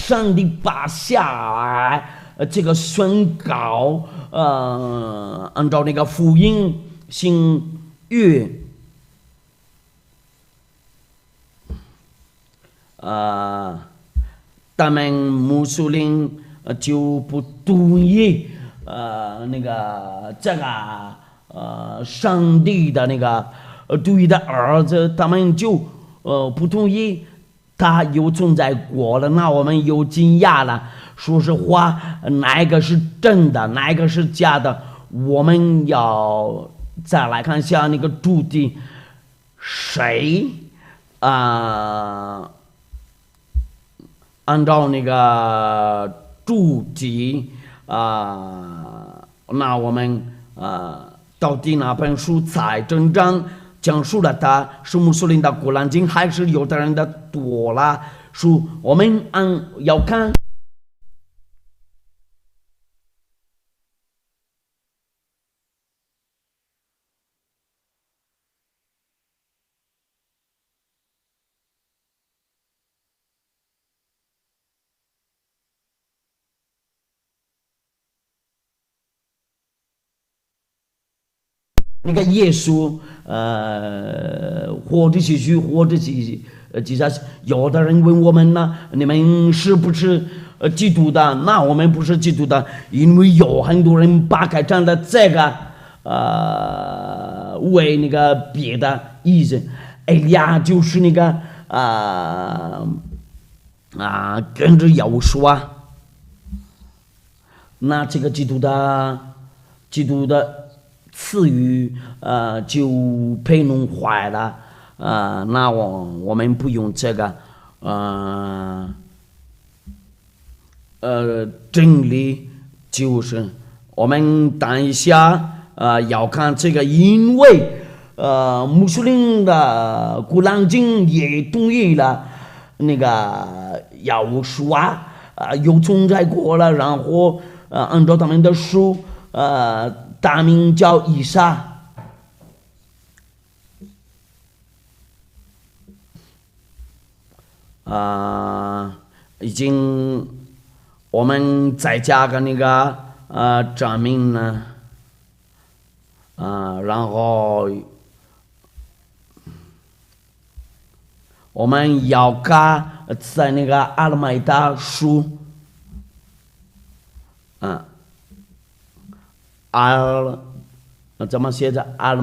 上帝把下来这个宣告，按照那个福音新约，他们穆斯林就不同意那个这个上帝的那个对的儿子，他们就不同意。他又存在过了，那我们又惊讶了。说实话，哪一个是真的，哪一个是假的？我们要再来看一下那个主题，谁按照那个主题那我们到底哪本书才真正讲述了他是穆斯林的古兰经还是犹太人的多拉书？我们要看那个耶稣，或者是去，或者是有的人问我们呢，你们是不是基督的？那我们不是基督的，因为有很多人把改成了这个为那个别的意思。哎呀，就是那个跟着要说，那这个基督的。词语就被弄坏了，那我们不用这个真理就是我们等一下要看这个，因为穆斯林的古兰经也同意了那个要说又存在过了，然后按照他们的书大名叫以撒，已经我们再加个那个证明呢，然后我们要看在那个阿拉麦达书，怎么写着？阿拉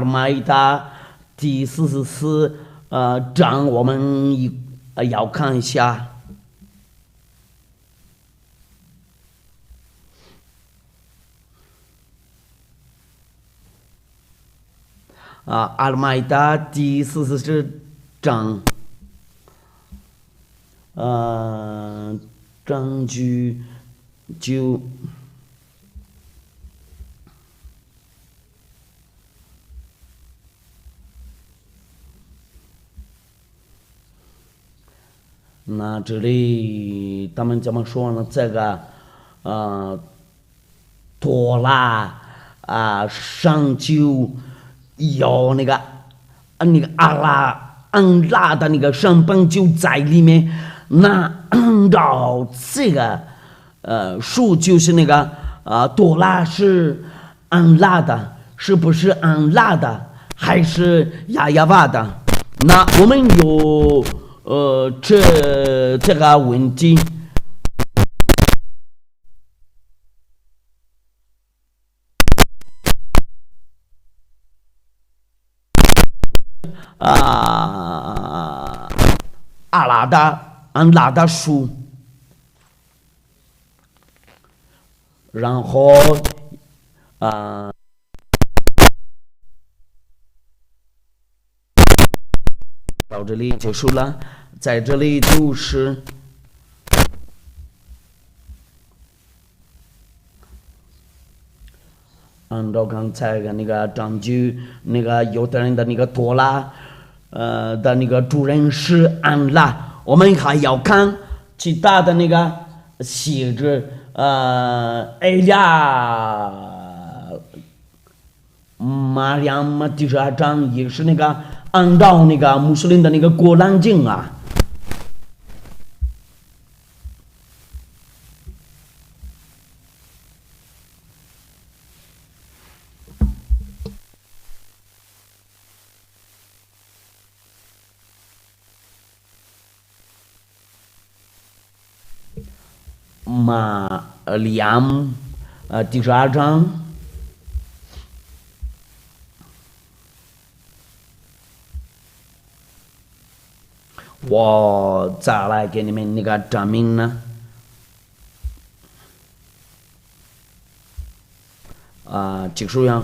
麦达第44章，我们要看一下。阿拉麦达第44章，章句就。那这里他们怎么说呢？这个多拉上就有那个安拉的那个身份就在里面。那按照这个书就是那个多拉是安拉的，是不是安拉的还是亚亚瓦的？那我们有这个问题安拉的书，然后到这里结束了。在这里就是按照刚才的那个章句，那个犹太人的那个多拉的那个主人是安拉。我们还要看其他的那个写着哎呀马良嘛第12章也是那个按照那个穆斯林的那个古兰经马利亚姆第12章。我再来给你们那个证明呢。结束呀。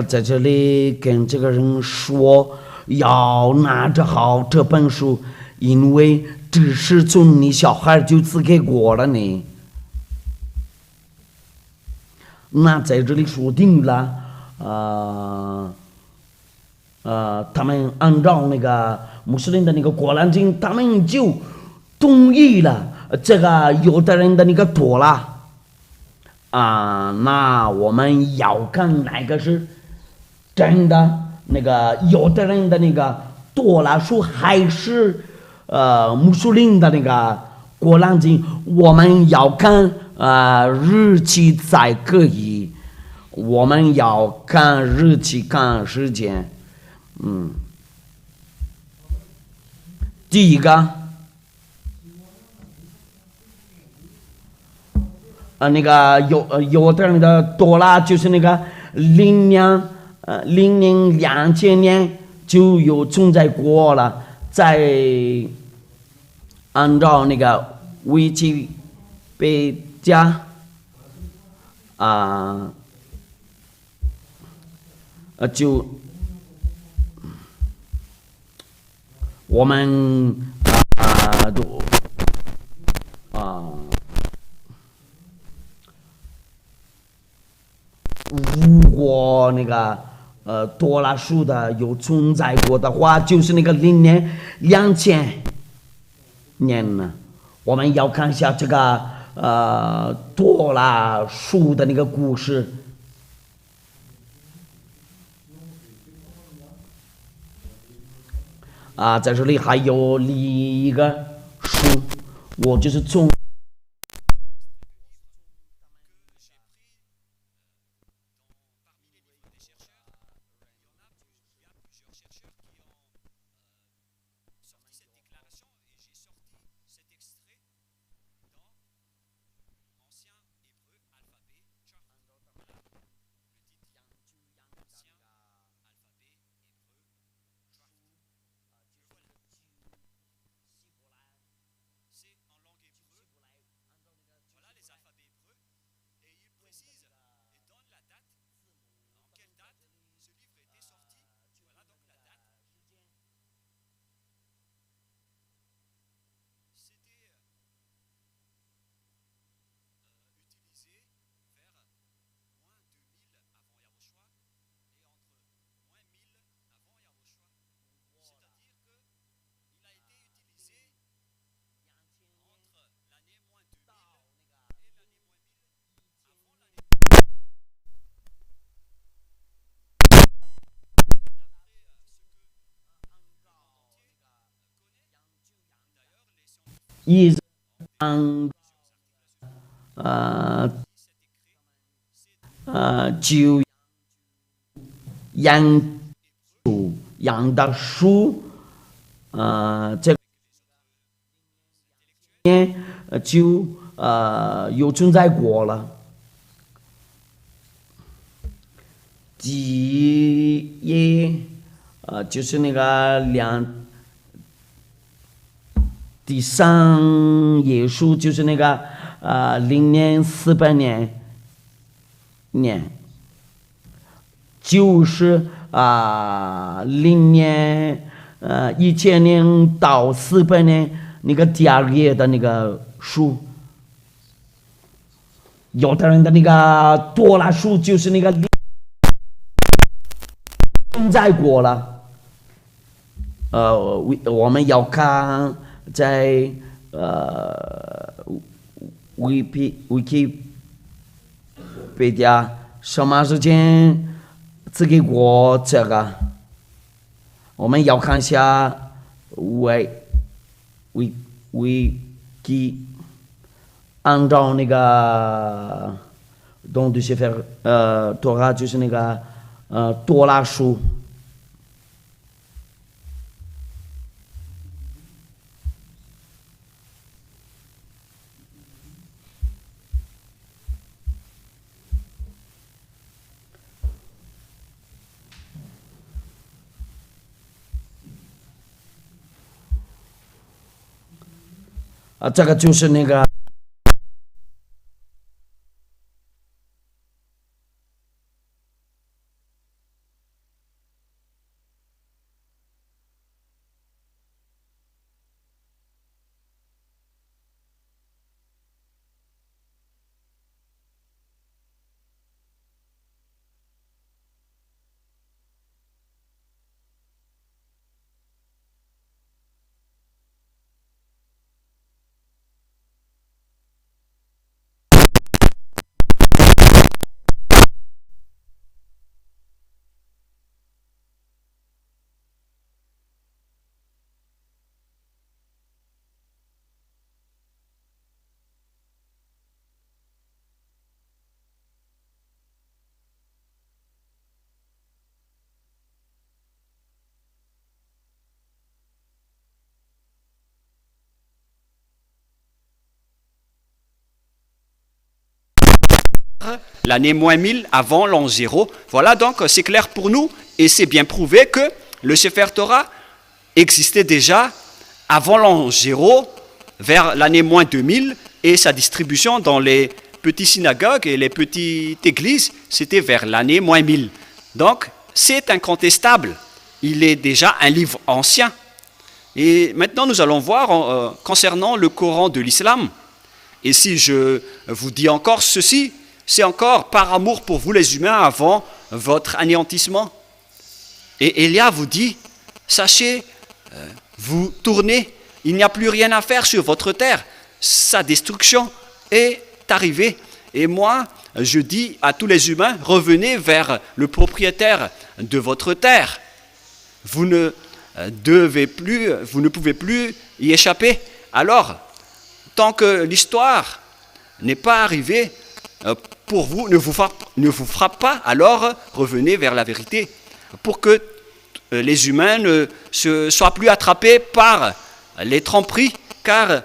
在这里跟这个人说，要拿着好这本书，因为这是从你小孩就赐给我了呢。那在这里说定了，他们按照那个穆斯林的那个果然经，他们就同意了这个犹太人的那个多拉。那我们要看哪个是真的那个犹太人的那个多拉书，还是穆斯林的那个果然经？我们要看日期才可以，我们要看日期看时间。第一个那个犹太人的多拉就是那个0年2000年就有存在过了，在按照那个维基百科就我们如果那个多拉书的有存在过的话，就是那个0年2000年呢。我们要看一下这个多拉书的那个故事。在这里还有另一个书，我就是从一直就养的书，这年就有存在过了。第一就是那个第3页书，就是那个0年400年，就是0年1000年到400年那个第2页的那个书。犹太人的那个多拉书就是那个存在过了。我们要看在Wikipedia 什么时间赐给我这个？我们要看一下 qui andang nega dont du Sefer Torah 就是那个多拉书。这个就是那个l'année moins 1000 avant l'an 0. Voilà, donc c'est clair pour nous et c'est bien prouvé que le Sefer Torah existait déjà avant l'an 0, vers l'année moins 2000, et sa distribution dans les petites synagogues et les petites églises, c'était vers l'année moins 1000. Donc c'est incontestable, il est déjà un livre ancien. Et maintenant nous allons voir concernant le Coran de l'islam. Et si je vous dis encore ceci, c'est encore par amour pour vous les humains avant votre anéantissement. Et Élia vous dit, sachez, vous tournez, il n'y a plus rien à faire sur votre terre, sa destruction est arrivée. Et moi, je dis à tous les humains, revenez vers le propriétaire de votre terre. Vous ne pouvez plus y échapper. Alors, tant que l'histoire n'est pas arrivée, pour vous, ne vous frappe pas, alors revenez vers la vérité, pour que les humains ne soient plus attrapés par les tromperies, car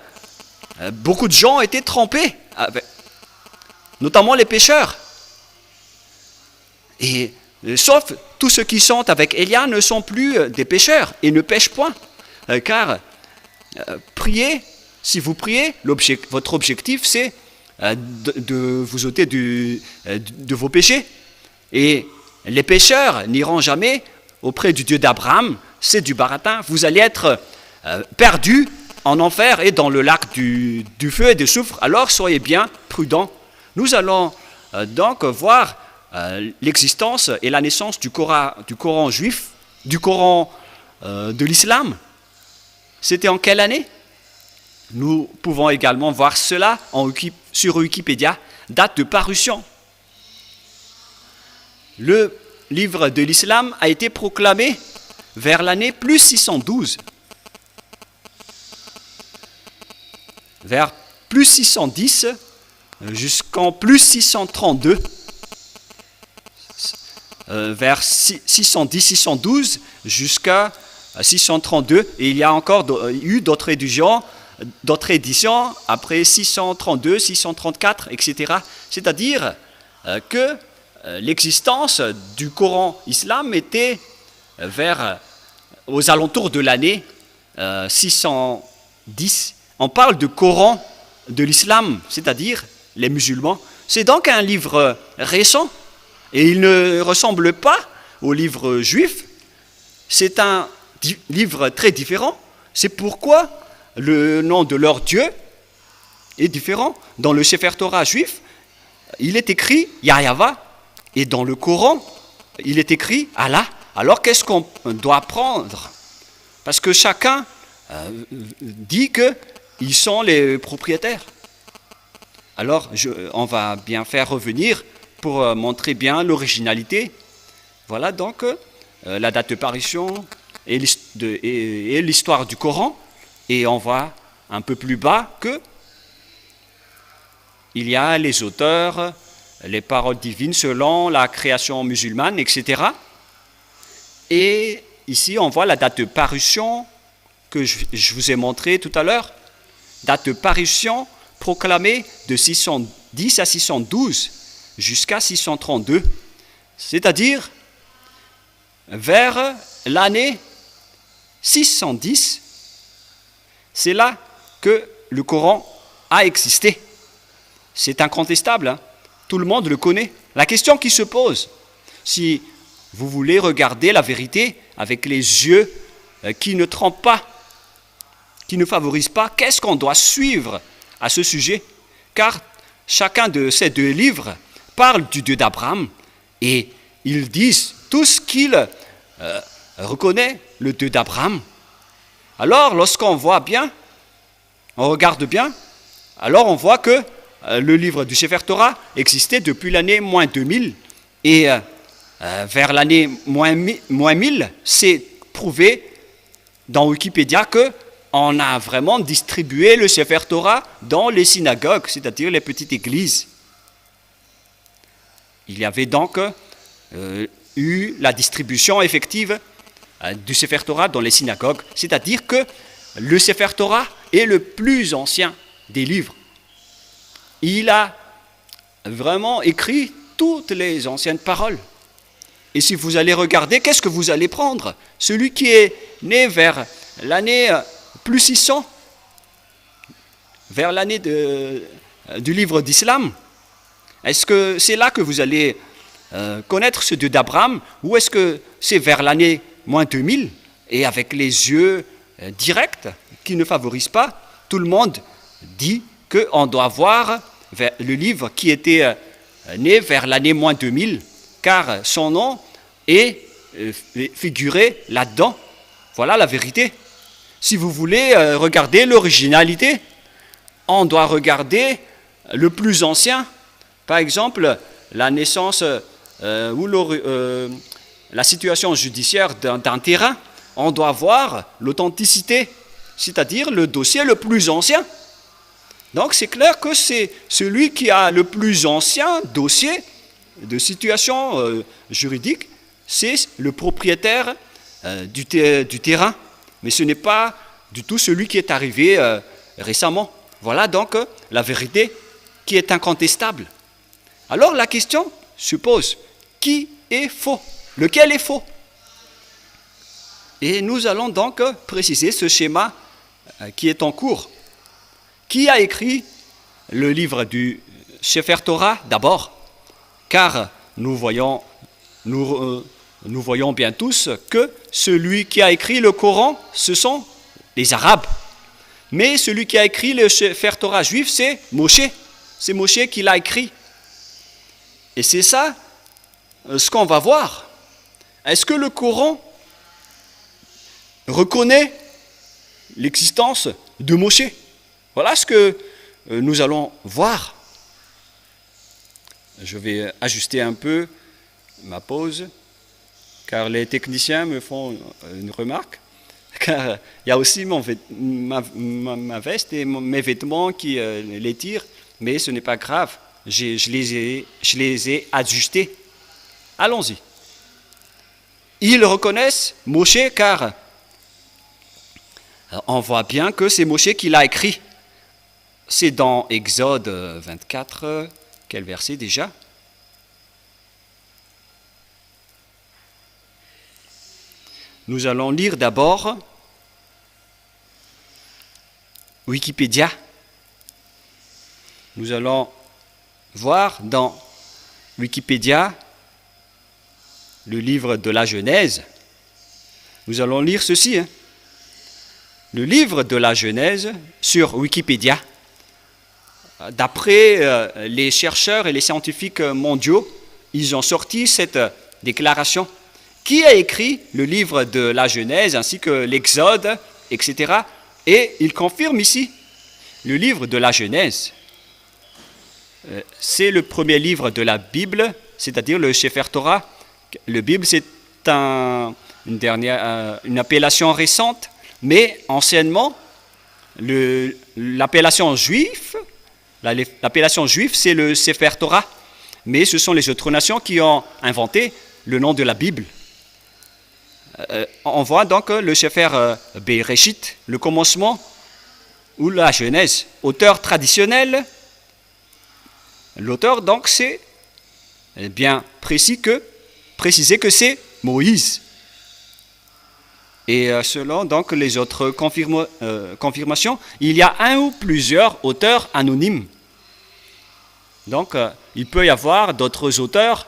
beaucoup de gens étaient trompés, notamment les pécheurs. Et sauf tous ceux qui sont avec Élia ne sont plus des pécheurs et ne pêchent point, car prier, si vous priez, votre objectif c'est de vous ôter de vos péchés. Et les pécheurs n'iront jamais auprès du Dieu d'Abraham, c'est du baratin. Vous allez être perdus en enfer et dans le lac du feu et du soufre. Alors soyez bien prudents. Nous allons donc voir l'existence et la naissance du Coran juif, du Coran de l'islam. C'était en quelle année ? Nous pouvons également voir cela sur Wikipédia, date de parution. Le livre de l'islam a été proclamé vers l'année plus 612. Vers plus 610 jusqu'en plus 632. Vers 610-612 jusqu'à 632. Et il y a encore eu d'autres éditions après 632, 634, etc. C'est-à-dire que l'existence du Coran islam était aux alentours de l'année 610. On parle de Coran de l'islam, c'est-à-dire les musulmans. C'est donc un livre récent et il ne ressemble pas au livre juif. C'est un livre très différent. C'est pourquoi le nom de leur Dieu est différent. Dans le Sefer Torah juif, il est écrit Yahava, et dans le Coran, il est écrit Allah. Alors qu'est-ce qu'on doit prendre ? Parce que chacun dit qu'ils sont les propriétaires. Alors, on va bien faire revenir pour montrer bien l'originalité. Voilà donc la date de parution et l'histoire du Coran. Et on va un peu plus bas que il y a les auteurs, les paroles divines selon la création musulmane, etc. Et ici, on voit la date de parution que je vous ai montré tout à l'heure. Date de parution proclamée de 610 à 612 jusqu'à 632, c'est-à-dire vers l'année 610. C'est là que le Coran a existé. C'est incontestable, hein? Tout le monde le connaît. La question qui se pose, si vous voulez regarder la vérité avec les yeux qui ne trompent pas, qui ne favorisent pas, qu'est-ce qu'on doit suivre à ce sujet? Car chacun de ces deux livres parle du Dieu d'Abraham et ils disent tout ce qu'ils reconnaissent le Dieu d'Abraham. Alors, lorsqu'on voit bien, on regarde bien, alors on voit que le livre du Sefer Torah existait depuis l'année moins 2000 et vers l'année moins 1000, c'est prouvé dans Wikipédia qu'on a vraiment distribué le Sefer Torah dans les synagogues, c'est-à-dire les petites églises. Il y avait donc eu la distribution effective du Sefer Torah dans les synagogues, c'est-à-dire que le Sefer Torah est le plus ancien des livres. Il a vraiment écrit toutes les anciennes paroles. Et si vous allez regarder, qu'est-ce que vous allez prendre? Celui qui est né vers l'année plus 600, vers l'année du livre d'Islam. Est-ce que c'est là que vous allez connaître ce Dieu d'Abraham, ou est-ce que c'est vers l'année moins 2000 et avec les yeux directs qui ne favorisent pas? Tout le monde dit qu'on doit voir le livre qui était né vers l'année moins 2000, car son nom est figuré là-dedans. Voilà la vérité. Si vous voulez regarder l'originalité, on doit regarder le plus ancien. Par exemple, la naissance ou la situation judiciaire d'un terrain, on doit voir l'authenticité, c'est-à-dire le dossier le plus ancien. Donc c'est clair que c'est celui qui a le plus ancien dossier de situation juridique, c'est le propriétaire du terrain. Mais ce n'est pas du tout celui qui est arrivé récemment. Voilà donc la vérité qui est incontestable. Alors la question se pose, qui est faux? Lequel est faux? Et nous allons donc préciser ce schéma qui est en cours. Qui a écrit le livre du Sefer Torah d'abord? Car nous voyons bien tous que celui qui a écrit le Coran, ce sont les Arabes. Mais celui qui a écrit le Sefer Torah juif, c'est Moshe. C'est Moshe qui l'a écrit. Et c'est ça ce qu'on va voir. Est-ce que le Coran reconnaît l'existence de Moshe? Voilà ce que nous allons voir. Je vais ajuster un peu ma pause, car les techniciens me font une remarque, car il y a aussi ma veste et mes vêtements qui les tirent, mais ce n'est pas grave, je les ai ajustés. Allons-y. Ils reconnaissent Moshe car on voit bien que c'est Moshe qui l'a écrit. C'est dans Exode 24, quel verset déjà? Nous allons lire d'abord Wikipédia. Nous allons voir dans Wikipédia le livre de la Genèse. Nous allons lire ceci. Le livre de la Genèse sur Wikipédia. D'après les chercheurs et les scientifiques mondiaux, ils ont sorti cette déclaration. Qui a écrit le livre de la Genèse ainsi que l'Exode, etc. Et ils confirment ici le livre de la Genèse. C'est le premier livre de la Bible, c'est-à-dire le Sefer Torah. Le Bible, c'est une appellation récente, mais anciennement, l'appellation juif, l'appellation juif, c'est le Sefer Torah. Mais ce sont les autres nations qui ont inventé le nom de la Bible. On voit donc le Sefer Bereshit, le commencement, ou la Genèse. Auteur traditionnel, l'auteur donc c'est bien précisé que c'est Moïse. Et selon donc les autres confirmations, il y a un ou plusieurs auteurs anonymes. Donc il peut y avoir d'autres auteurs,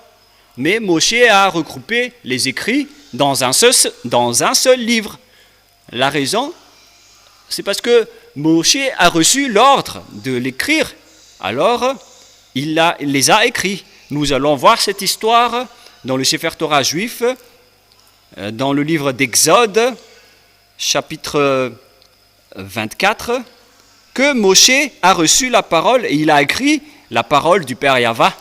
mais Moshe a regroupé les écrits dans un seul livre. La raison, c'est parce que Moshe a reçu l'ordre de l'écrire, alors il les a écrits. Nous allons voir cette histoire dans le Sefer Torah juif, dans le livre d'Exode, chapitre 24, que Moshe a reçu la parole et il a écrit la parole du Père Yahva.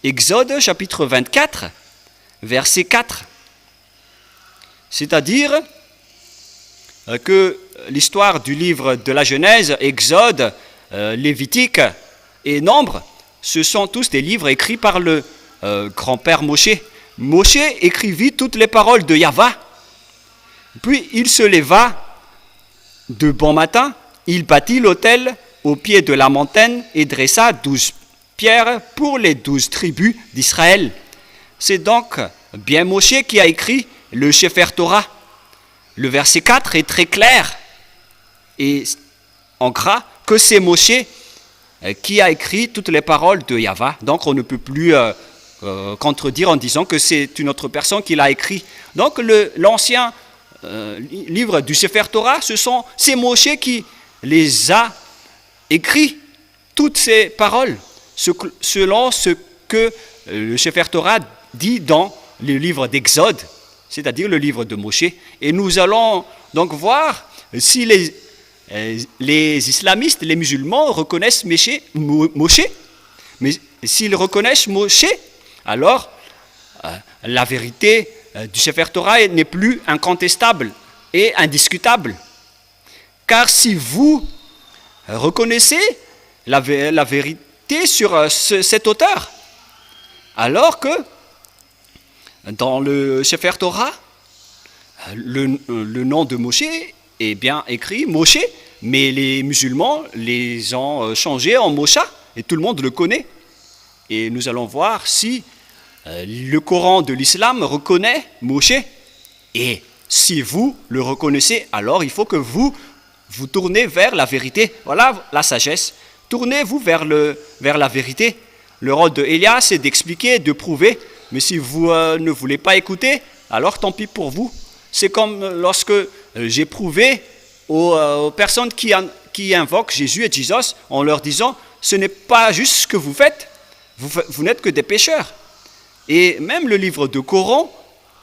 Exode, chapitre 24, verset 4. C'est-à-dire que l'histoire du livre de la Genèse, Exode, Lévitique et Nombre, ce sont tous des livres écrits par le grand-père Moshe. Moshe écrivit toutes les paroles de Yahva. Puis il se leva de bon matin, il bâtit l'autel au pied de la montagne et dressa 12 pierres pour les 12 tribus d'Israël. C'est donc bien Moshe qui a écrit le Sefer Torah. Le verset 4 est très clair et en gras que c'est Moshe qui a écrit toutes les paroles de Yahva. Donc on ne peut plus contredire en disant que c'est une autre personne qui l'a écrit. Donc l'ancien livre du Sefer Torah, c'est Moshe qui les a écrit, toutes ces paroles, selon ce que le Sefer Torah dit dans le livre d'Exode, c'est-à-dire le livre de Moshe. Et nous allons donc voir si les islamistes, les musulmans reconnaissent Moshe, mais s'ils reconnaissent Moshe, alors la vérité du Sefer Torah n'est plus incontestable et indiscutable. Car si vous reconnaissez la vérité sur cet auteur, alors que dans le Sefer Torah, le nom de Moshe est bien écrit Moshe, mais les musulmans les ont changés en Mosha, et tout le monde le connaît. Et nous allons voir si le Coran de l'islam reconnaît Moshe. Et si vous le reconnaissez, alors il faut que vous tournez vers la vérité. Voilà la sagesse. Tournez-vous vers la vérité. Le rôle de Élia, c'est d'expliquer, de prouver. Mais si vous ne voulez pas écouter, alors tant pis pour vous. C'est comme lorsque j'ai prouvé aux personnes qui invoquent Jésus et Jesus en leur disant « ce n'est pas juste ce que vous faites, vous n'êtes que des pécheurs ». Et même le livre de Coran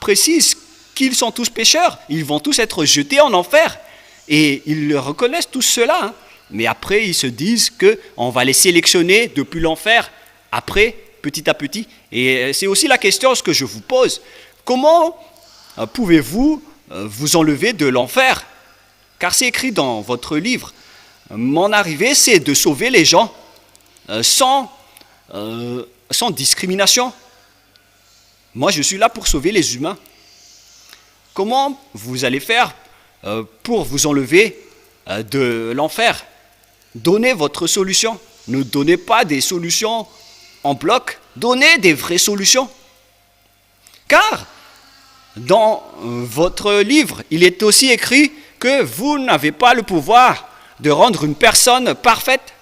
précise qu'ils sont tous pécheurs, ils vont tous être jetés en enfer. Et ils reconnaissent tout cela, hein. Mais après ils se disent qu'on va les sélectionner depuis l'enfer, après, petit à petit. Et c'est aussi la question que je vous pose. Comment pouvez-vous vous enlever de l'enfer? Car c'est écrit dans votre livre. Mon arrivée, c'est de sauver les gens sans discrimination. Moi, je suis là pour sauver les humains. Comment vous allez faire pour vous enlever de l'enfer? Donnez votre solution. Ne donnez pas des solutions en bloc. Donnez des vraies solutions. Car dans votre livre, il est aussi écrit que vous n'avez pas le pouvoir de rendre une personne parfaite.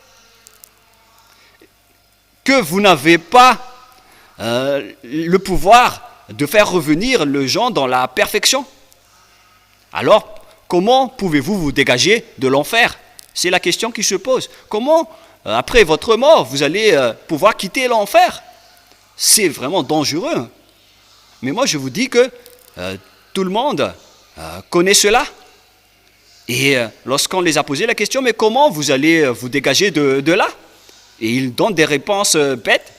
Que vous n'avez pas le pouvoir de faire revenir le gens dans la perfection. Alors, comment pouvez-vous vous dégager de l'enfer? C'est la question qui se pose. Comment, après votre mort, vous allez pouvoir quitter l'enfer? C'est vraiment dangereux. Mais moi, je vous dis que tout le monde connaît cela. Et lorsqu'on les a posé la question, mais comment vous allez vous dégager de là? Et ils donnent des réponses bêtes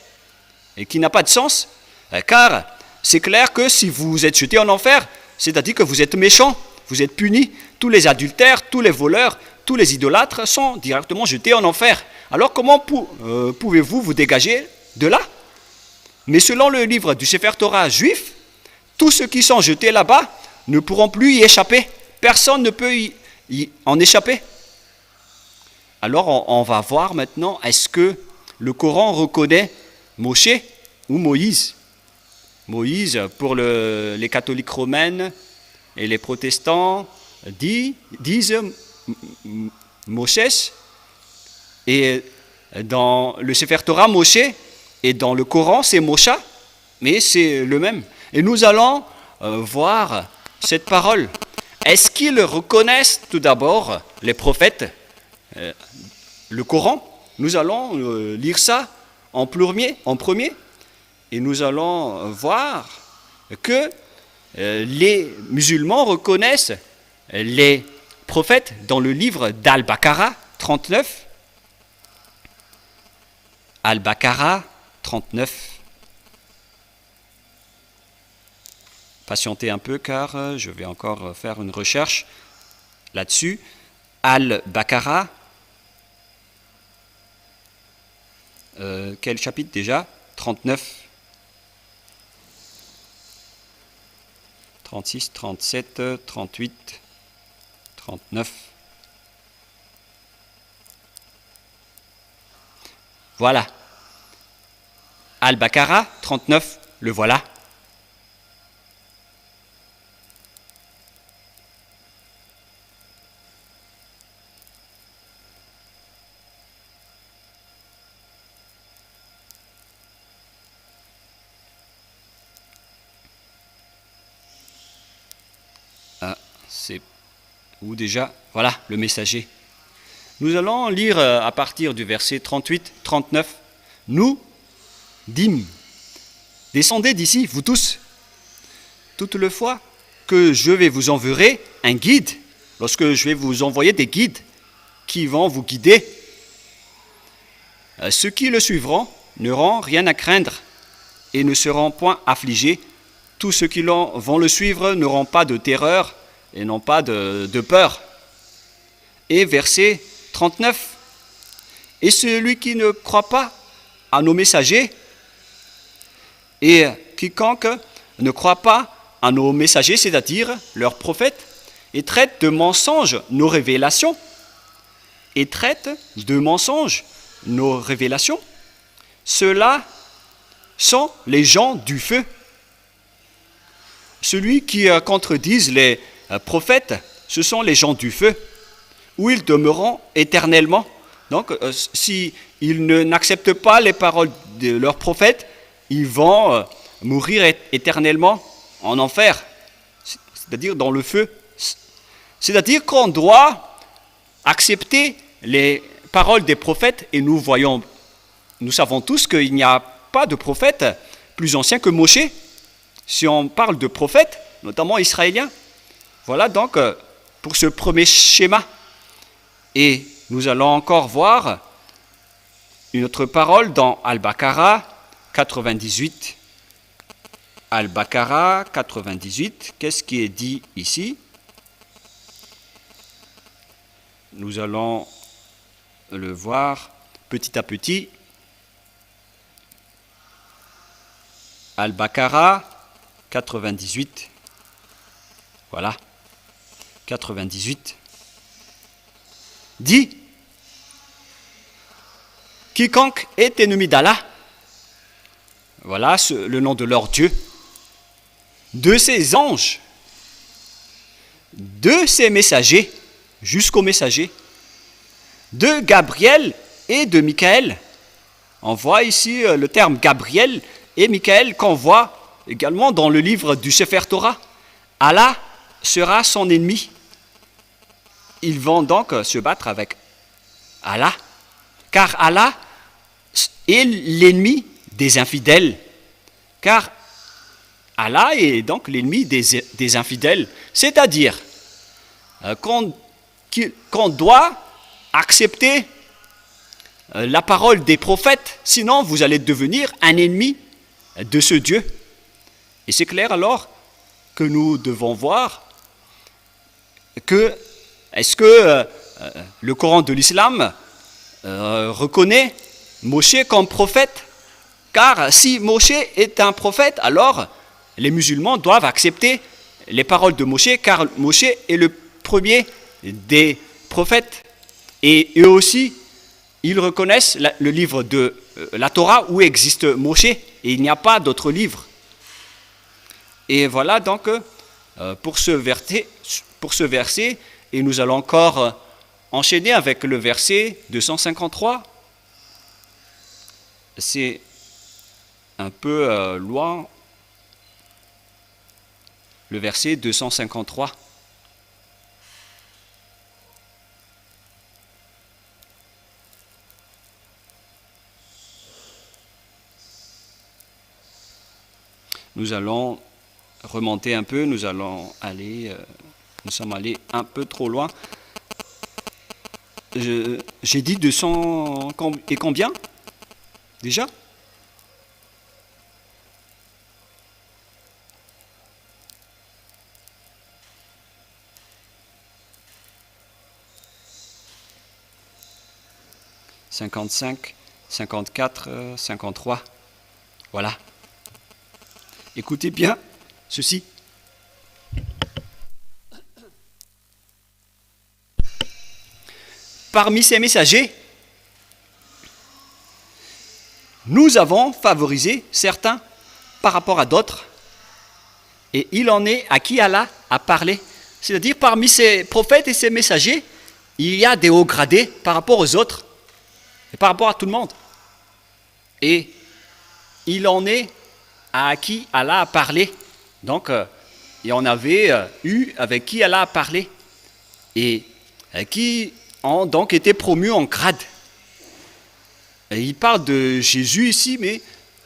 et qui n'ont pas de sens. Car c'est clair que si vous êtes jeté en enfer, c'est-à-dire que vous êtes méchant, vous êtes puni. Tous les adultères, tous les voleurs, tous les idolâtres sont directement jetés en enfer. Alors comment pouvez-vous vous dégager de là? Mais selon le livre du Sefer Torah juif, tous ceux qui sont jetés là-bas ne pourront plus y échapper. Personne ne peut en échapper. Alors on va voir maintenant, est-ce que le Coran reconnaît Moshe ou Moïse? Moïse, pour les catholiques romains et les protestants, disent Moshe, et dans le Sefer Torah, Moshe, et dans le Coran, c'est Moshe, mais c'est le même. Et nous allons voir cette parole. Est-ce qu'ils reconnaissent tout d'abord les prophètes, le Coran? Nous allons lire ça en premier, et nous allons voir que les musulmans reconnaissent les prophètes dans le livre d'Al-Baqarah 39. Al-Baqarah 39. Patientez un peu car je vais encore faire une recherche là-dessus. Al-Baqarah, quel chapitre déjà? 39. 36, 37, 38, 39. Voilà. Al-Baqarah 39, le voilà. C'est où déjà? Voilà, le messager. Nous allons lire à partir du verset 38, 39. Nous dîmes, descendez d'ici, vous tous. Toute le fois que je vais vous enverrer un guide, lorsque je vais vous envoyer des guides qui vont vous guider, ceux qui le suivront n'auront rien à craindre et ne seront point affligés. Tous ceux qui vont le suivre n'auront pas de terreur et n'ont pas de peur. Et verset 39. Et celui qui ne croit pas à nos messagers, et quiconque ne croit pas à nos messagers, c'est-à-dire leurs prophètes, et traite de mensonges nos révélations, ceux-là sont les gens du feu. Celui qui contredisent les prophètes, ce sont les gens du feu, où ils demeureront éternellement. Donc, s'ils n'acceptent pas les paroles de leurs prophètes, ils vont mourir éternellement en enfer, c'est-à-dire dans le feu. C'est-à-dire qu'on doit accepter les paroles des prophètes, et nous savons tous qu'il n'y a pas de prophète plus ancien que Moshe. Si on parle de prophètes, notamment israéliens, voilà donc pour ce premier schéma. Et nous allons encore voir une autre parole dans Al-Baqarah 98. Al-Baqarah 98, qu'est-ce qui est dit ici? Nous allons le voir petit à petit. Al-Baqarah 98. Voilà. 98. Dit, quiconque est ennemi d'Allah, voilà le nom de leur Dieu, de ses anges, de ses messagers, jusqu'aux messagers, de Gabriel et de Michaël. On voit ici le terme Gabriel et Michaël qu'on voit également dans le livre du Sefer Torah. Allah sera son ennemi. Ils vont donc se battre avec Allah, car Allah est l'ennemi des infidèles. Car Allah est donc l'ennemi des infidèles. C'est-à-dire qu'on doit accepter la parole des prophètes, sinon vous allez devenir un ennemi de ce Dieu. Et c'est clair alors que nous devons voir que est-ce que le Coran de l'islam reconnaît Moshe comme prophète, car si Moshe est un prophète, alors les musulmans doivent accepter les paroles de Moshe, car Moshe est le premier des prophètes. Et eux aussi, ils reconnaissent le livre de la Torah où existe Moshe, et il n'y a pas d'autre livre. Et voilà donc pour ce verset, et nous allons encore enchaîner avec le verset 253. C'est un peu loin, le verset 253. Nous allons remonter un peu, nous sommes allés un peu trop loin. J'ai dit 200 et combien déjà ? « 55, 54, 53. Voilà. Écoutez bien ceci. Parmi ces messagers, nous avons favorisé certains par rapport à d'autres, et il en est à qui Allah a parlé. C'est-à-dire, parmi ces prophètes et ces messagers, il y a des hauts gradés par rapport aux autres, et par rapport à tout le monde. Et il en est à qui Allah a parlé. Donc, il y en avait eu avec qui Allah a parlé, et qui ont donc été promus en grade. Et il parle de Jésus ici, mais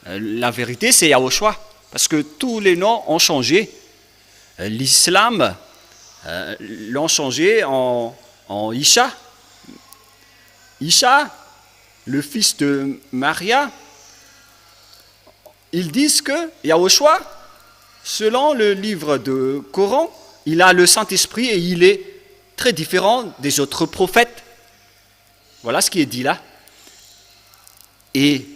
la vérité c'est Yahushua, parce que tous les noms ont changé. L'islam l'ont changé en Isha. Isha, le fils de Maria. Ils disent que Yahushua, selon le livre de Coran, il a le Saint-Esprit et il est très différent des autres prophètes. Voilà ce qui est dit là. Et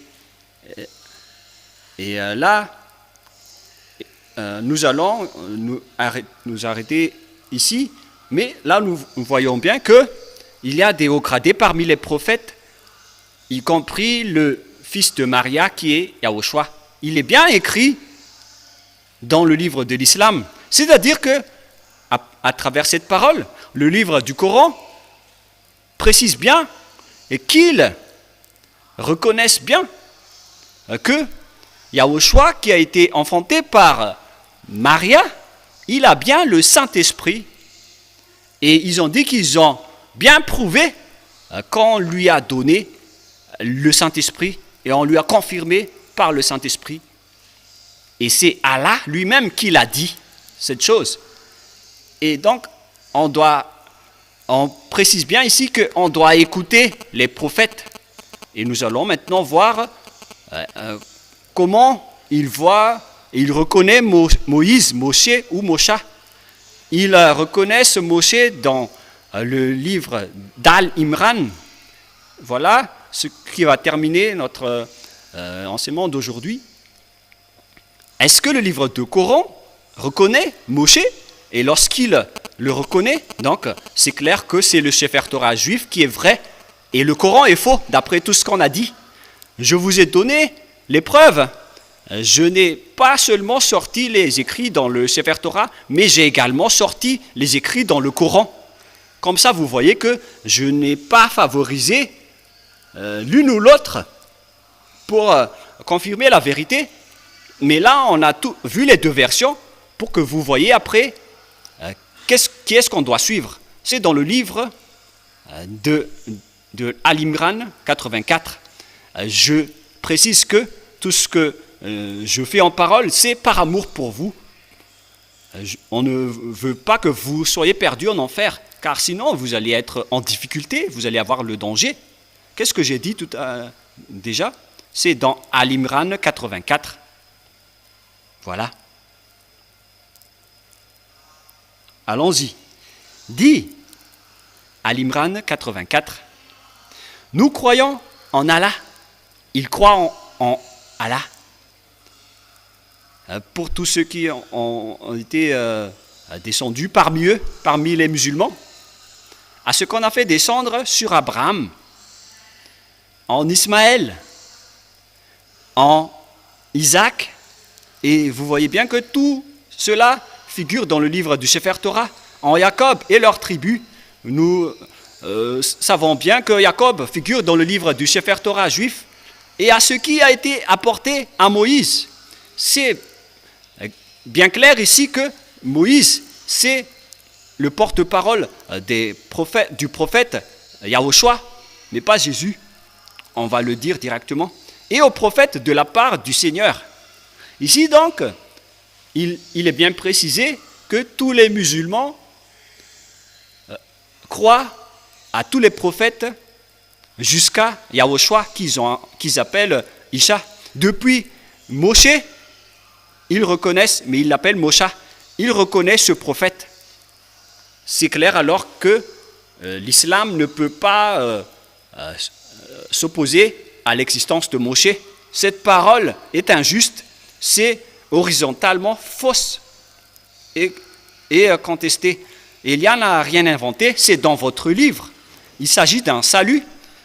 là, nous allons nous arrêter ici, mais là nous voyons bien qu'il y a des hauts gradés parmi les prophètes, y compris le fils de Maria qui est Yahushua. Il est bien écrit dans le livre de l'islam. C'est-à-dire que, à travers cette parole, le livre du Coran précise bien et qu'ils reconnaissent bien que Yahushua, qui a été enfanté par Maria, il a bien le Saint-Esprit. Et ils ont dit qu'ils ont bien prouvé qu'on lui a donné le Saint-Esprit et on lui a confirmé par le Saint-Esprit. Et c'est Allah lui-même qui l'a dit, cette chose. Et donc, on précise bien ici qu'on doit écouter les prophètes. Et nous allons maintenant voir comment il voit, il reconnaît Moïse, Moshe ou Mosha. Il reconnaît ce Moshe dans le livre d'Al-Imran. Voilà ce qui va terminer notre enseignement d'aujourd'hui. Est-ce que le livre de Coran reconnaît Moshe? Et lorsqu'il le reconnaît, donc c'est clair que c'est le Sefer Torah juif qui est vrai et le Coran est faux, d'après tout ce qu'on a dit. Je vous ai donné les preuves. Je n'ai pas seulement sorti les écrits dans le Sefer Torah, mais j'ai également sorti les écrits dans le Coran. Comme ça, vous voyez que je n'ai pas favorisé l'une ou l'autre pour confirmer la vérité. Mais là, on a vu les deux versions pour que vous voyez après qui est-ce qu'on doit suivre. C'est dans le livre de Al-Imran 84. Je précise que tout ce que je fais en parole, c'est par amour pour vous. On ne veut pas que vous soyez perdus en enfer, car sinon vous allez être en difficulté, vous allez avoir le danger. Qu'est-ce que j'ai dit déjà? C'est dans Al-Imran 84. Voilà. Allons-y. Dis Al-Imran 84. Nous croyons en Allah. Ils croient en Allah. Pour tous ceux qui ont été descendus parmi eux, parmi les musulmans, à ce qu'on a fait descendre sur Abraham, en Ismaël, en Isaac, et vous voyez bien que tout cela figure dans le livre du Sefer Torah, en Jacob et leurs tribus. Nous savons bien que Jacob figure dans le livre du Sefer Torah juif, et à ce qui a été apporté à Moïse. C'est bien clair ici que Moïse, c'est le porte-parole du prophète Yahushua, mais pas Jésus. On va le dire directement. Et au prophète de la part du Seigneur. Ici donc, il est bien précisé que tous les musulmans croient à tous les prophètes jusqu'à Yahushua qu'ils appellent Isha. Depuis Moshe, ils reconnaissent, mais ils l'appellent Mosha, ils reconnaissent ce prophète. C'est clair alors que l'islam ne peut pas s'opposer à l'existence de Moshe. Cette parole est injuste, c'est horizontalement fausse et contestée. Élia n'a rien inventé, c'est dans votre livre. Il s'agit d'un salut.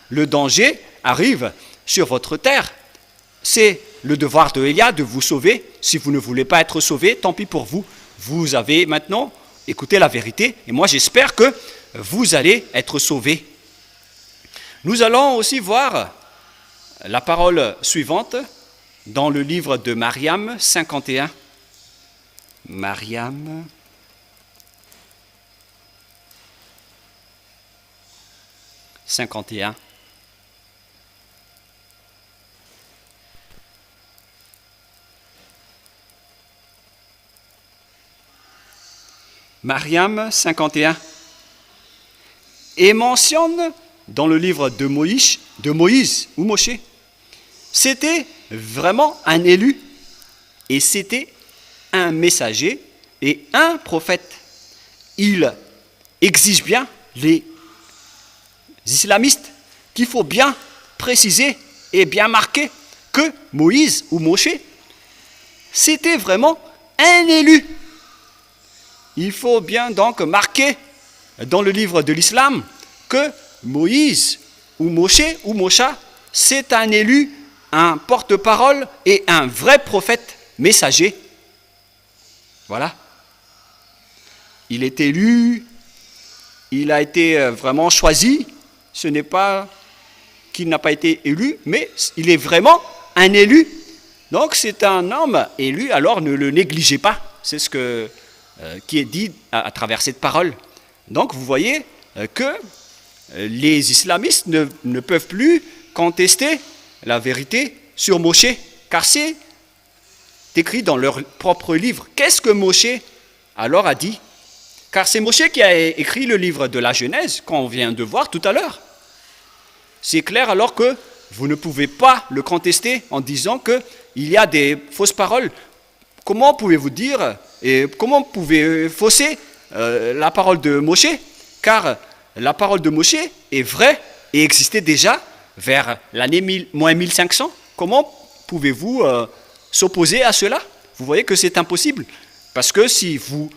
Le danger arrive sur votre terre. C'est le devoir de Élia de vous sauver. Si vous ne voulez pas être sauvé, tant pis pour vous. Vous avez maintenant écouté la vérité et moi j'espère que vous allez être sauvés. Nous allons aussi voir la parole suivante dans le livre de Mariam 51. Mariam 51. Mariam 51. Et mentionne dans le livre de Moïse ou Moshe, c'était vraiment un élu et c'était un messager et un prophète. Il exige bien les islamistes qu'il faut bien préciser et bien marquer que Moïse ou Moshe, c'était vraiment un élu. Il faut bien donc marquer dans le livre de l'islam que Moïse ou Moshe ou Mosha, c'est un élu, un porte-parole et un vrai prophète messager. Voilà. Il est élu, il a été vraiment choisi. Ce n'est pas qu'il n'a pas été élu, mais il est vraiment un élu. Donc c'est un homme élu, alors ne le négligez pas. C'est ce qui est dit à travers cette parole. Donc vous voyez que les islamistes ne peuvent plus contester la vérité sur Moshe, car c'est écrit dans leur propre livre. Qu'est-ce que Moshe alors a dit? Car c'est Moshe qui a écrit le livre de la Genèse, qu'on vient de voir tout à l'heure. C'est clair alors que vous ne pouvez pas le contester en disant qu'il y a des fausses paroles. Comment pouvez-vous dire et comment pouvez-vous fausser la parole de Moshe? Car la parole de Moshe est vraie et existait déjà vers l'année -1500. Comment pouvez-vous s'opposer à cela? Vous voyez que c'est impossible. Parce que si vous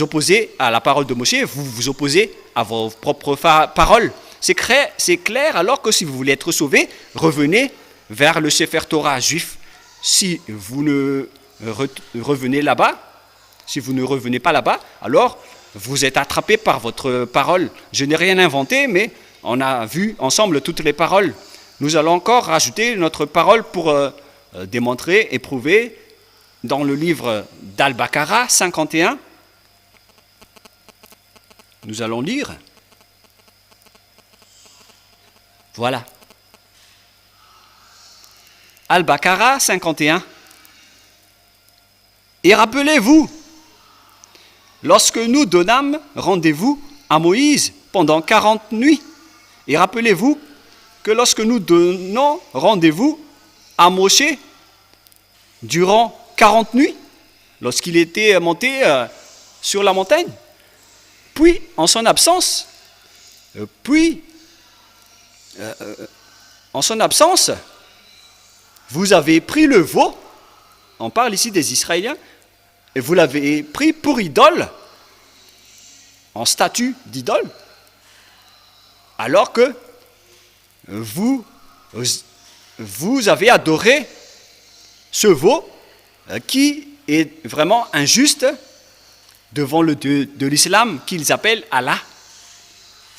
opposez à la parole de Moshe, vous vous opposez à vos propres paroles. C'est clair alors que si vous voulez être sauvé, revenez vers le Sefer Torah juif. Si vous ne revenez là-bas, si vous ne revenez pas là-bas, alors vous êtes attrapé par votre parole. Je n'ai rien inventé, mais on a vu ensemble toutes les paroles. Nous allons encore rajouter notre parole pour démontrer et prouver dans le livre d'Al-Baqarah 51. Nous allons lire. Voilà. Al-Baqarah 51. Et rappelez-vous, lorsque nous donnâmes rendez-vous à Moïse pendant 40 nuits, et rappelez-vous que lorsque nous donnons rendez-vous à Moshe durant 40 nuits, lorsqu'il était monté sur la montagne, puis en son absence, Puis, en son absence, vous avez pris le veau, on parle ici des Israéliens, et vous l'avez pris pour idole, en statue d'idole, alors que vous avez adoré ce veau qui est vraiment injuste devant le Dieu de l'islam qu'ils appellent Allah.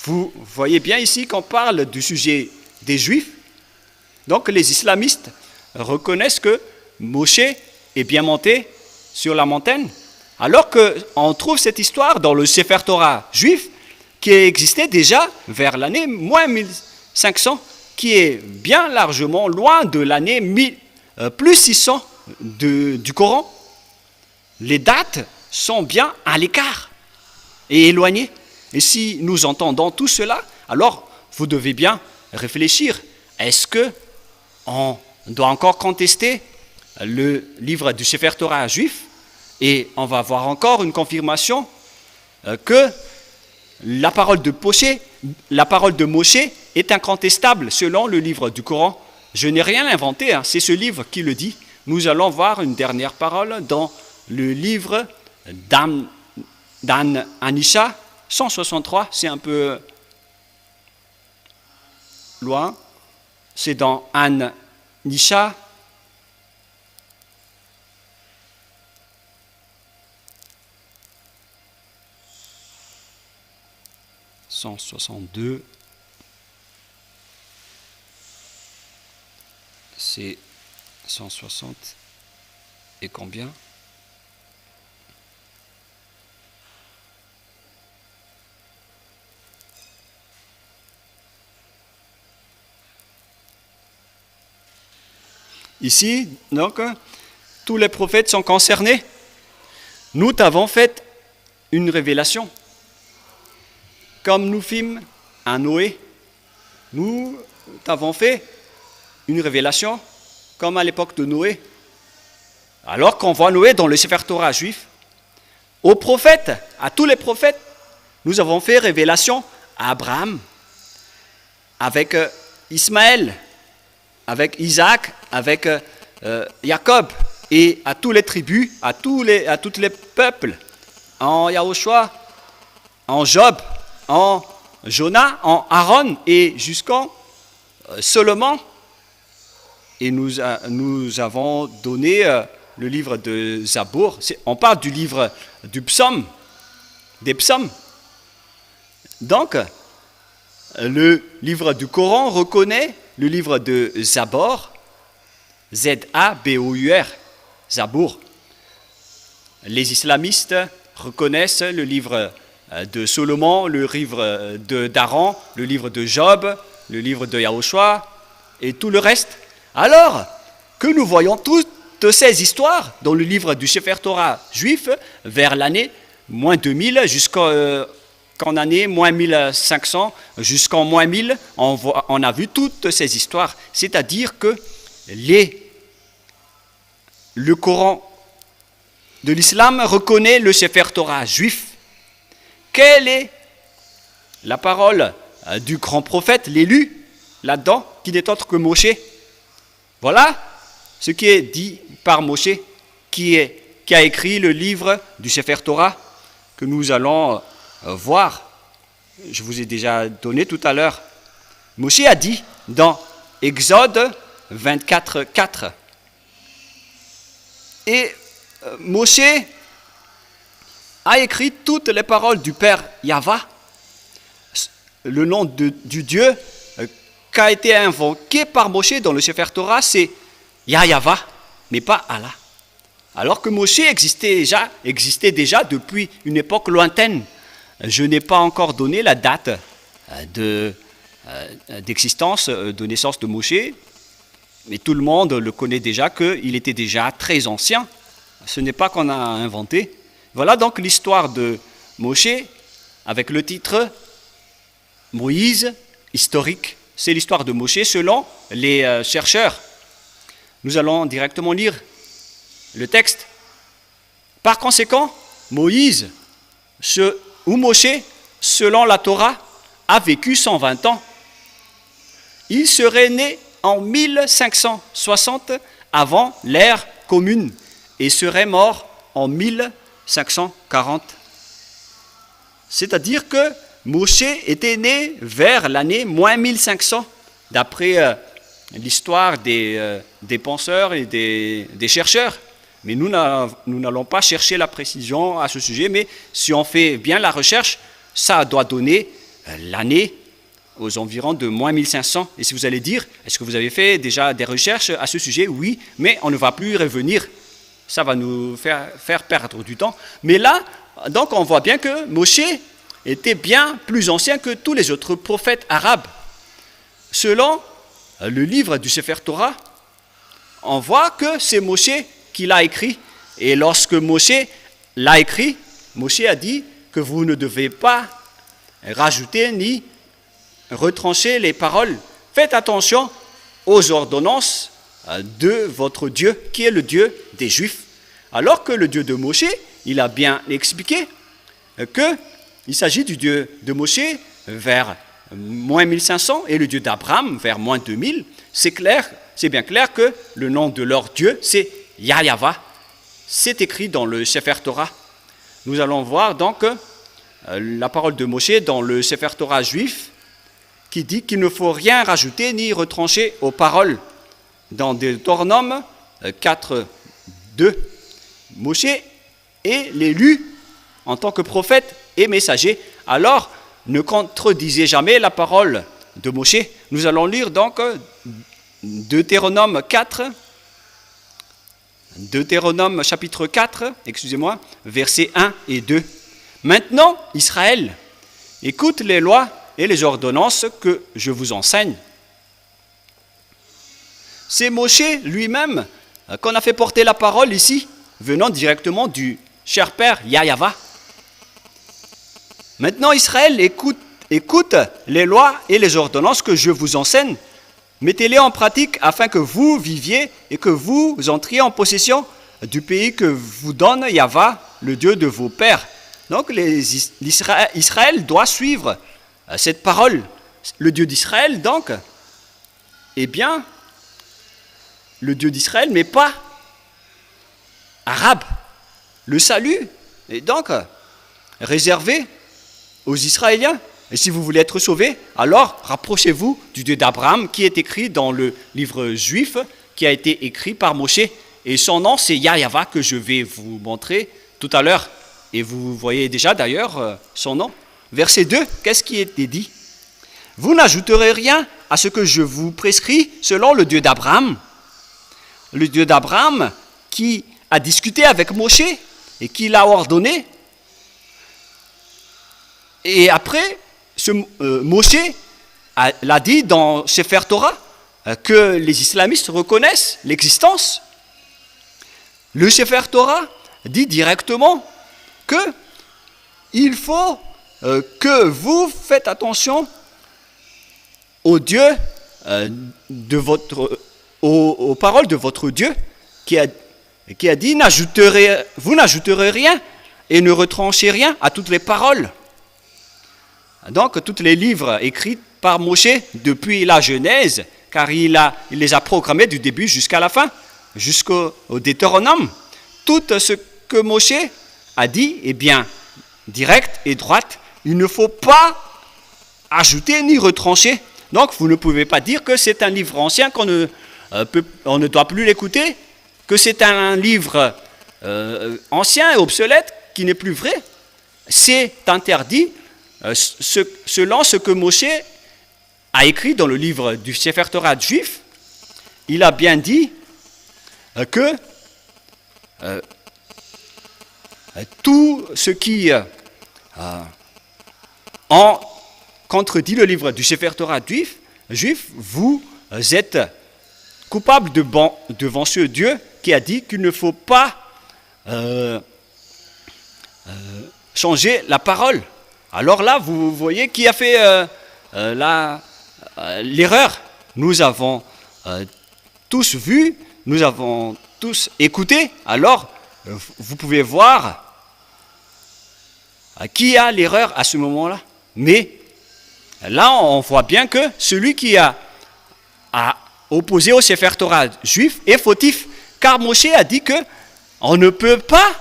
Vous voyez bien ici qu'on parle du sujet des Juifs. Donc les islamistes reconnaissent que Moshe est bien monté sur la montagne, alors qu'on trouve cette histoire dans le Sefer Torah juif qui existait déjà vers l'année moins 1500, qui est bien largement loin de l'année plus 600 du Coran. Les dates sont bien à l'écart et éloignées. Et si nous entendons tout cela, alors vous devez bien réfléchir. Est-ce qu'on doit encore contester le livre du Sefer Torah juif? Et on va avoir encore une confirmation que la parole de Moshe est incontestable selon le livre du Coran. Je n'ai rien inventé, c'est ce livre qui le dit. Nous allons voir une dernière parole dans le livre d'An Anisha 163, c'est un peu loin. C'est dans An Anisha 162. C'est 160 et combien? Ici, donc, tous les prophètes sont concernés. Nous t'avons fait une révélation. Comme nous fîmes à Noé, nous t'avons fait une révélation comme à l'époque de Noé. Alors qu'on voit Noé dans le Sefer Torah juif, aux prophètes, à tous les prophètes, nous avons fait révélation à Abraham, avec Ismaël, avec Isaac, avec Jacob, et à toutes les tribus, à tous les peuples, en Yahushua, en Job, en Jonah, en Aaron, et jusqu'en Solomon. Et nous avons donné le livre de Zabour. On parle du livre du psaume, des psaumes. Donc, le livre du Coran reconnaît le livre de Zabor, Z-A-B-O-U-R, Zabour. Les islamistes reconnaissent le livre de Solomon, le livre d'Aaron, le livre de Job, le livre de Yahushua et tout le reste. Alors que nous voyons toutes ces histoires dans le livre du Sefer Torah juif vers l'année moins 2000 jusqu'en année moins 1500 jusqu'en moins 1000, on a vu toutes ces histoires. C'est-à-dire que le Coran de l'islam reconnaît le Sefer Torah juif. Quelle est la parole du grand prophète, l'élu, là-dedans, qui n'est autre que Moshe? Voilà ce qui est dit par Moshe, qui a écrit le livre du Sefer Torah que nous allons voir. Je vous ai déjà donné tout à l'heure. Moshe a dit dans Exode 24, 4. Et Moshe a écrit toutes les paroles du Père Yahva, le nom du Dieu qui a été invoqué par Moshe dans le Sefer Torah, c'est Yahva, mais pas Allah. Alors que Moshe existait déjà depuis une époque lointaine. Je n'ai pas encore donné la date d'existence, de naissance de Moshe, mais tout le monde le connaît déjà qu'il était déjà très ancien. Ce n'est pas qu'on a inventé. Voilà donc l'histoire de Moshe avec le titre Moïse historique. C'est l'histoire de Moshe selon les chercheurs. Nous allons directement lire le texte. Par conséquent, Moshe, selon la Torah, a vécu 120 ans. Il serait né en 1560 avant l'ère commune et serait mort en 1540. C'est-à-dire que Moshe était né vers l'année moins 1500, d'après l'histoire des penseurs et des chercheurs. Mais nous n'allons pas chercher la précision à ce sujet, mais si on fait bien la recherche, ça doit donner l'année aux environs de moins 1500. Et si vous allez dire, est-ce que vous avez fait déjà des recherches à ce sujet? Oui, mais on ne va plus y revenir. Ça va nous faire perdre du temps. Mais là, donc on voit bien que Moshe était bien plus ancien que tous les autres prophètes arabes. Selon le livre du Sefer Torah, on voit que c'est Moshe qui l'a écrit. Et lorsque Moshe l'a écrit, Moshe a dit que vous ne devez pas rajouter ni retrancher les paroles. Faites attention aux ordonnances de votre Dieu, qui est le Dieu des Juifs. Alors que le Dieu de Moshe, il a bien expliqué qu'il s'agit du Dieu de Moshe vers moins 1500 et le Dieu d'Abraham vers moins 2000. C'est clair, c'est bien clair que le nom de leur Dieu, c'est Yahweh. C'est écrit dans le Sefer Torah. Nous allons voir donc la parole de Moshe dans le Sefer Torah juif qui dit qu'il ne faut rien rajouter ni retrancher aux paroles. Dans Deutéronome 4, 2, Moshe est l'élu en tant que prophète et messager. Alors, ne contredisez jamais la parole de Moshe. Nous allons lire donc Deutéronome chapitre 4, versets 1 et 2. Maintenant, Israël, écoute les lois et les ordonnances que je vous enseigne. C'est Moshe lui-même qu'on a fait porter la parole ici, venant directement du cher père Yahweh. Maintenant, Israël, écoute les lois et les ordonnances que je vous enseigne. Mettez-les en pratique afin que vous viviez et que vous entriez en possession du pays que vous donne Yahweh, le Dieu de vos pères. Donc, Israël doit suivre cette parole. Le Dieu d'Israël, donc, eh bien, le Dieu d'Israël, mais pas arabe. Le salut est donc réservé aux Israéliens. Et si vous voulez être sauvés, alors rapprochez-vous du Dieu d'Abraham qui est écrit dans le livre juif qui a été écrit par Moshe. Et son nom, c'est Yahweh que je vais vous montrer tout à l'heure. Et vous voyez déjà d'ailleurs son nom. Verset 2, qu'est-ce qui est dit? Vous n'ajouterez rien à ce que je vous prescris selon le Dieu d'Abraham. Le Dieu d'Abraham qui a discuté avec Moshe et qui l'a ordonné. Et après, Moshe l'a dit dans Sefer Torah que les islamistes reconnaissent l'existence. Le Sefer Torah dit directement que il faut que vous faites attention au Dieu aux paroles de votre Dieu qui a dit vous n'ajouterez rien et ne retranchez rien à toutes les paroles. Donc, tous les livres écrits par Moshe depuis la Genèse, car il les a programmés du début jusqu'à la fin, jusqu'au Deutéronome. Tout ce que Moshe a dit est bien direct et droite. Il ne faut pas ajouter ni retrancher. Donc, vous ne pouvez pas dire que c'est un livre ancien qu'on ne doit plus l'écouter, que c'est un livre ancien et obsolète qui n'est plus vrai. C'est interdit. Selon ce que Moshe a écrit dans le livre du Sefer Torah juif, il a bien dit que tout ce qui en contredit le livre du Sefer Torah juif, vous êtes coupable devant ce Dieu qui a dit qu'il ne faut pas changer la parole. Alors là, vous voyez qui a fait l'erreur. Nous avons tous vu, nous avons tous écouté. Alors, vous pouvez voir qui a l'erreur à ce moment-là. Mais là on voit bien que celui qui a opposé au Sefer Torah juif est fautif, car Moshe a dit que on ne peut pas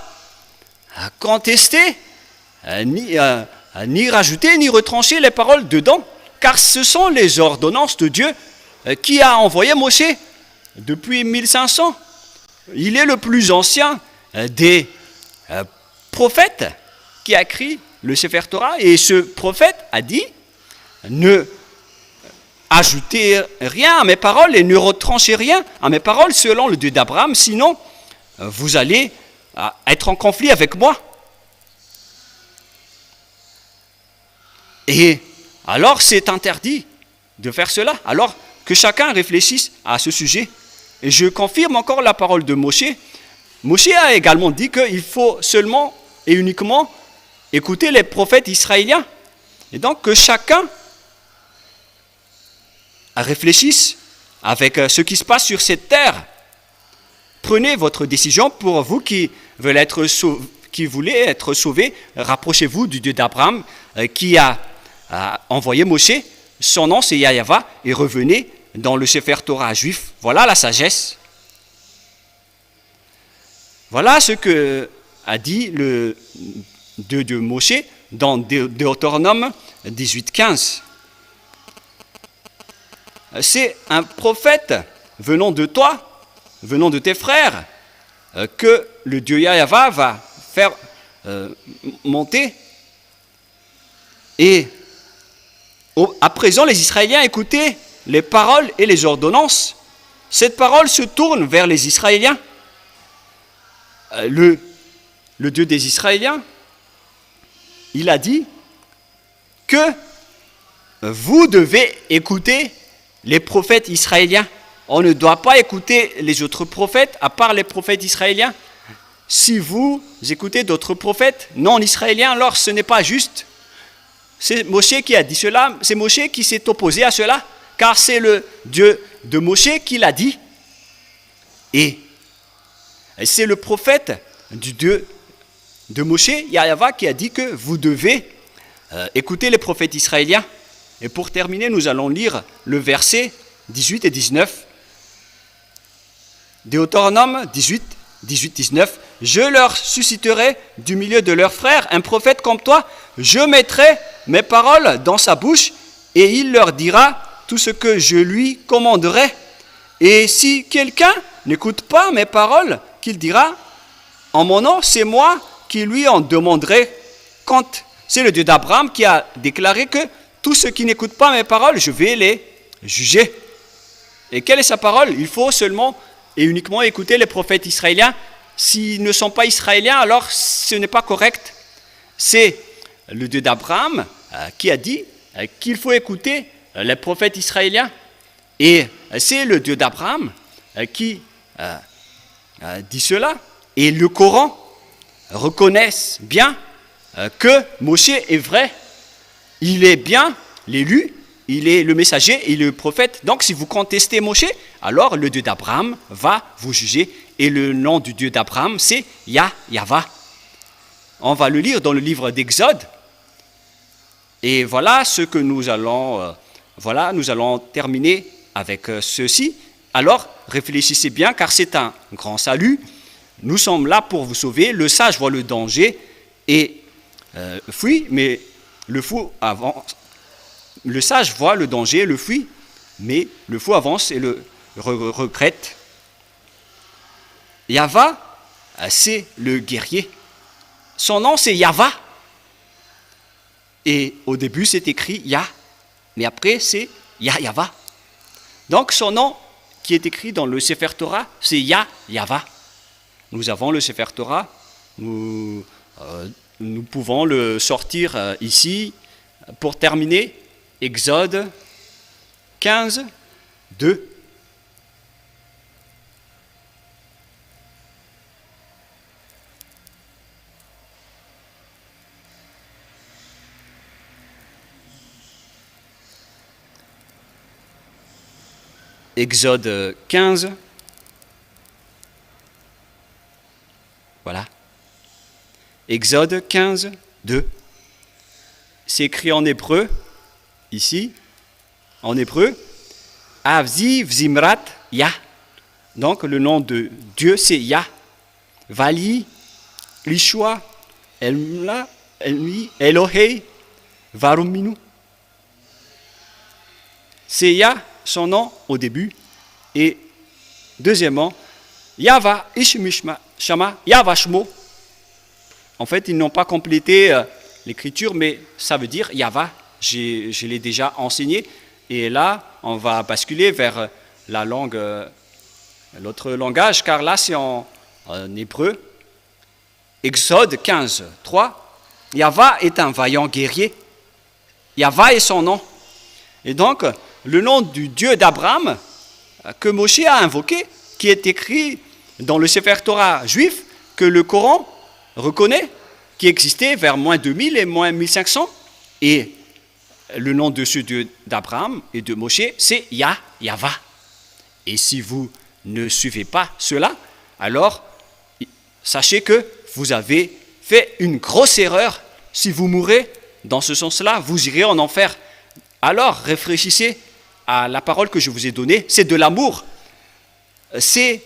contester, ni rajouter, ni retrancher les paroles dedans, car ce sont les ordonnances de Dieu qui a envoyé Moshe depuis 1500. Il est le plus ancien des prophètes qui a écrit le Sefer Torah, et ce prophète a dit ne ajoutez rien à mes paroles et ne retranchez rien à mes paroles selon le Dieu d'Abraham, sinon vous allez être en conflit avec moi. Et alors c'est interdit de faire cela, alors que chacun réfléchisse à ce sujet. Et je confirme encore la parole de Moshe. Moshe a également dit qu'il faut seulement et uniquement écouter les prophètes israéliens. Et donc que chacun réfléchisse avec ce qui se passe sur cette terre. Prenez votre décision pour vous qui voulez être sauvés. Rapprochez-vous du Dieu d'Abraham qui a envoyé Moshe. Son nom c'est Yahava, et revenez dans le Sefer Torah juif. Voilà la sagesse. Voilà ce que a dit le Dieu de Moshe dans Deutéronome 18:15. C'est un prophète venant de toi, venant de tes frères, que le Dieu Yahava va faire monter. Et à présent, les Israéliens écoutaient les paroles et les ordonnances. Cette parole se tourne vers les Israéliens. Le Dieu des Israéliens, il a dit que vous devez écouter les prophètes israéliens. On ne doit pas écouter les autres prophètes à part les prophètes israéliens. Si vous écoutez d'autres prophètes non israéliens, alors ce n'est pas juste. C'est Moshe qui a dit cela, c'est Moshe qui s'est opposé à cela, car c'est le Dieu de Moshe qui l'a dit. Et c'est le prophète du Dieu de Moshe, Yahava, qui a dit que vous devez écouter les prophètes israéliens. Et pour terminer, nous allons lire le verset 18 et 19. Deutéronome 18, 19. Je leur susciterai du milieu de leurs frères un prophète comme toi. Je mettrai mes paroles dans sa bouche et il leur dira tout ce que je lui commanderai. Et si quelqu'un n'écoute pas mes paroles, qu'il dira en mon nom, c'est moi qui lui en demanderai compte. C'est le Dieu d'Abraham qui a déclaré que tous ceux qui n'écoutent pas mes paroles, je vais les juger. Et quelle est sa parole? Il faut seulement et uniquement écouter les prophètes israéliens. S'ils ne sont pas israéliens, alors ce n'est pas correct. C'est le Dieu d'Abraham qui a dit qu'il faut écouter les prophètes israéliens. Et c'est le Dieu d'Abraham qui dit cela. Et le Coran reconnaît bien que Moshe est vrai. Il est bien l'élu, il est le messager, il est le prophète. Donc si vous contestez Moshe, alors le Dieu d'Abraham va vous juger. Et le nom du Dieu d'Abraham, c'est Yahava. On va le lire dans le livre d'Exode. Et voilà ce que nous allons terminer avec ceci. Alors, réfléchissez bien, car c'est un grand salut. Nous sommes là pour vous sauver. Le sage voit le danger et fuit, mais le fou avance. Le sage voit le danger et le fuit, mais le fou avance et le regrette. Yahva, c'est le guerrier. Son nom, c'est Yahva. Et au début, c'est écrit Yah, mais après, c'est Yahva. Donc, son nom qui est écrit dans le Sefer Torah, c'est Yahva. Nous avons le Sefer Torah, nous pouvons le sortir ici. Pour terminer, Exode 15, 2. Exode 15. Voilà. Exode 15, 2. C'est écrit en hébreu. ici, en hébreu, Avziv Zimrat Yah. Donc le nom de Dieu, c'est Yah. Vali, Lishua, Elmla, Elmi, Elohei, Varuminu. C'est Yah, son nom au début. Et deuxièmement, Yava Ishmishma Shama Yavashmo. En fait, ils n'ont pas complété l'écriture, mais ça veut dire Yava. Je l'ai déjà enseigné. Et là, on va basculer vers la langue, l'autre langage, car là, c'est en hébreu. Exode 15, 3. Yava est un vaillant guerrier. Yava est son nom. Et donc, le nom du Dieu d'Abraham que Moshe a invoqué, qui est écrit dans le Sefer Torah juif, que le Coran reconnaît, qui existait vers moins 2000 et moins 1500. Et le nom de ce Dieu d'Abraham et de Moshe, c'est Yahva. Et si vous ne suivez pas cela, alors sachez que vous avez fait une grosse erreur. Si vous mourrez dans ce sens-là, vous irez en enfer. Alors réfléchissez à la parole que je vous ai donnée, c'est de l'amour. C'est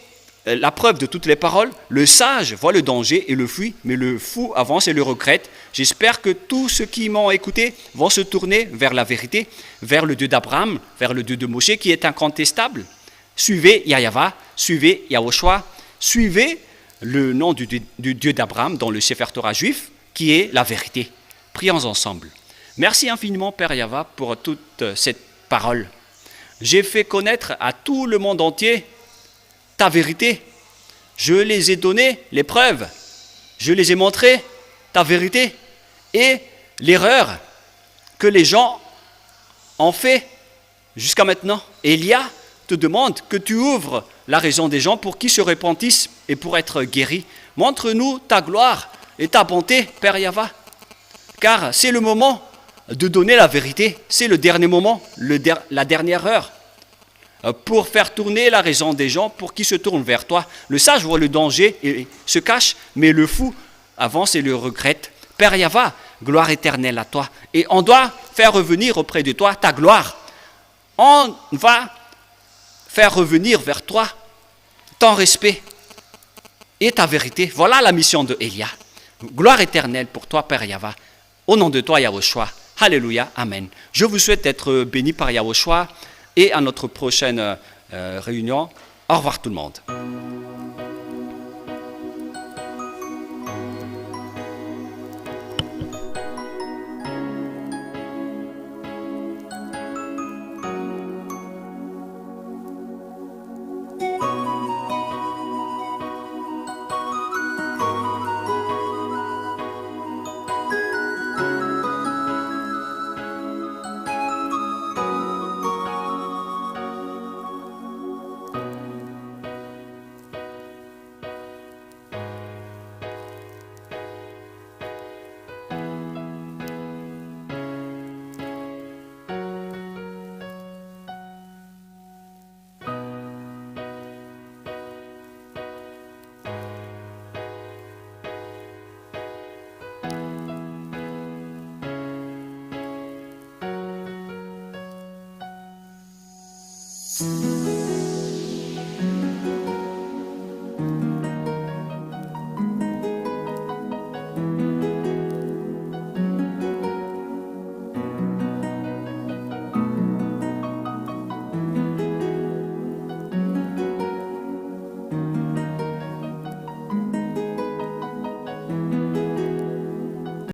la preuve de toutes les paroles. Le sage voit le danger et le fuit, mais le fou avance et le regrette. J'espère que tous ceux qui m'ont écouté vont se tourner vers la vérité, vers le Dieu d'Abraham, vers le Dieu de Moshe qui est incontestable. Suivez Yahva, suivez Yahushua, suivez le nom du Dieu d'Abraham dans le Sefer Torah juif qui est la vérité. Prions ensemble. Merci infiniment Père Yahva pour toute cette parole. J'ai fait connaître à tout le monde entier ta vérité. Je les ai donné les preuves. Je les ai montré ta vérité et l'erreur que les gens ont fait jusqu'à maintenant. Élia te demande que tu ouvres la raison des gens pour qu'ils se repentissent et pour être guéris. Montre-nous ta gloire et ta bonté, Père Yahva, car c'est le moment de donner la vérité. C'est le dernier moment, la dernière heure, pour faire tourner la raison des gens, pour qu'ils se tournent vers toi. Le sage voit le danger et se cache, mais le fou avance et le regrette. Père Yahva, gloire éternelle à toi. Et on doit faire revenir auprès de toi ta gloire. On va faire revenir vers toi ton respect et ta vérité. Voilà la mission de Élia. Gloire éternelle pour toi, Père Yahva. Au nom de toi, Yahushua. Alléluia, Amen. Je vous souhaite d'être béni par Yahushua et à notre prochaine réunion. Au revoir tout le monde.